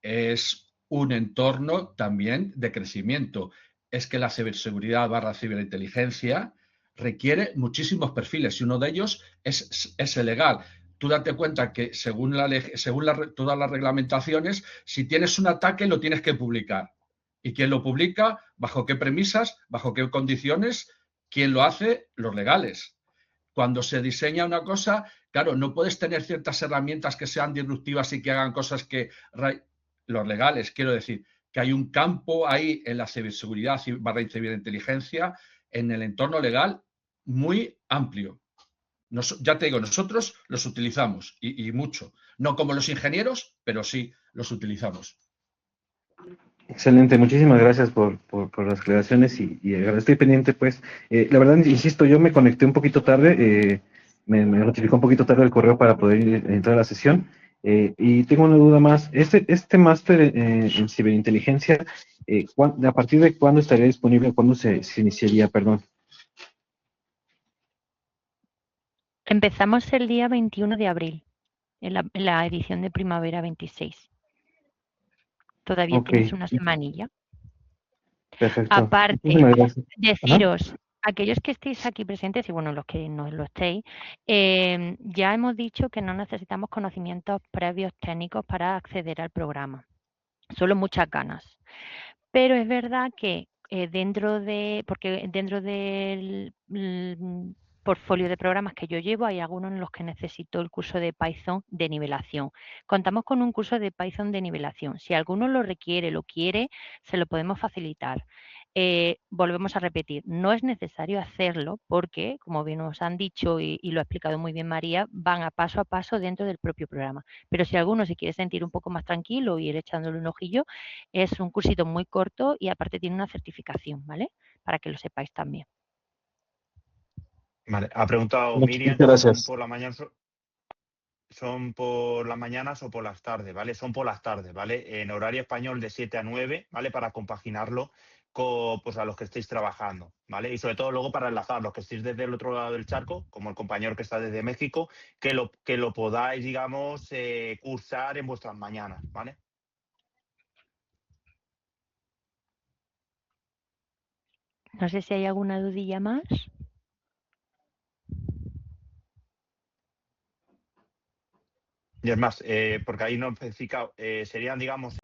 Es un entorno también de crecimiento. Es que la ciberseguridad / ciberinteligencia requiere muchísimos perfiles y uno de ellos es el legal. Tú date cuenta que según todas las reglamentaciones, si tienes un ataque lo tienes que publicar. ¿Y quién lo publica? ¿Bajo qué premisas? ¿Bajo qué condiciones? ¿Quién lo hace? Los legales. Cuando se diseña una cosa, claro, no puedes tener ciertas herramientas que sean disruptivas y que hagan cosas que los legales, quiero decir, que hay un campo ahí en la ciberseguridad / ciberinteligencia, en el entorno legal muy amplio. Ya te digo, nosotros los utilizamos y mucho. No como los ingenieros, pero sí los utilizamos. Excelente, muchísimas gracias por las aclaraciones y estoy pendiente, pues. La verdad, insisto, yo me conecté un poquito tarde, me notificó un poquito tarde el correo para poder entrar a la sesión Y tengo una duda más. Este máster en ciberinteligencia, ¿a partir de cuándo estaría disponible? ¿Cuándo se iniciaría? Perdón. Empezamos el día 21 de abril, en la edición de primavera 26. Todavía Ok, tienes una semanilla. perfecto. Aparte, Muchísimas gracias. Ajá. deciros, aquellos que estéis aquí presentes y bueno, los que no lo estéis, ya hemos dicho que no necesitamos conocimientos previos técnicos para acceder al programa, solo muchas ganas. Pero es verdad que porque dentro del portfolio de programas que yo llevo, hay algunos en los que necesito el curso de Python de nivelación. Contamos con un curso de Python de nivelación. Si alguno lo requiere, lo quiere, se lo podemos facilitar. Volvemos a repetir, no es necesario hacerlo porque, como bien nos han dicho y lo ha explicado muy bien María, van a paso dentro del propio programa. Pero si alguno se quiere sentir un poco más tranquilo y ir echándole un ojillo, es un cursito muy corto y aparte tiene una certificación, ¿vale? Para que lo sepáis también. Vale, ha preguntado Muchas Miriam, gracias. ¿son por las mañanas o por las tardes? ¿Vale? Son por las tardes, ¿vale? En horario español de 7 a 9, ¿vale? Para compaginarlo con pues, a los que estéis trabajando, ¿vale? Y sobre todo luego para enlazar los que estéis desde el otro lado del charco, como el compañero que está desde México, que lo podáis, digamos, cursar en vuestras mañanas, ¿vale? No sé si hay alguna dudilla más. Y es más, porque ahí no he especificado, serían, digamos,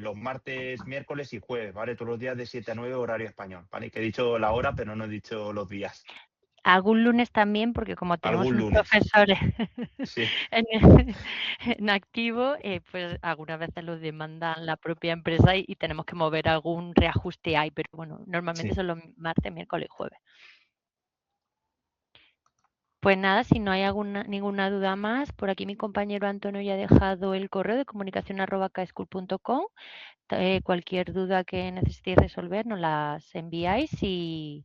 los martes, miércoles y jueves, ¿vale? Todos los días de 7 a 9 horario español, ¿vale? Que he dicho la hora, pero no he dicho los días. Algún lunes también, porque como tenemos Algún unos lunes. profesores Sí. en activo, pues algunas veces los demandan la propia empresa y tenemos que mover algún reajuste ahí, pero bueno, normalmente Sí. son los martes, miércoles y jueves. Pues nada, si no hay ninguna duda más, por aquí mi compañero Antonio ya ha dejado el correo de comunicación@kschool.com. Cualquier duda que necesitéis resolver nos las enviáis y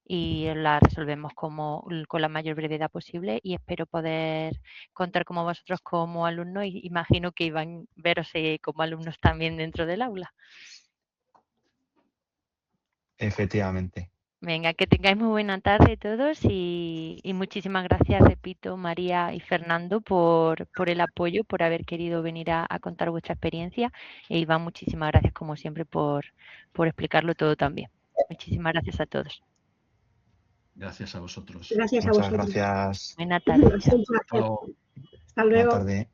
la resolvemos con la mayor brevedad posible y espero poder contar con vosotros como alumnos y imagino que iban a veros como alumnos también dentro del aula. Efectivamente. Venga, que tengáis muy buena tarde todos y muchísimas gracias, repito, María y Fernando, por el apoyo, por haber querido venir a contar vuestra experiencia. E Iván, muchísimas gracias, como siempre, por explicarlo todo también. Muchísimas gracias a todos. Gracias a vosotros. Gracias a Muchas vosotros. gracias. Buena tarde. Ha sido un Hasta placer. luego. Hasta Buena luego. tarde.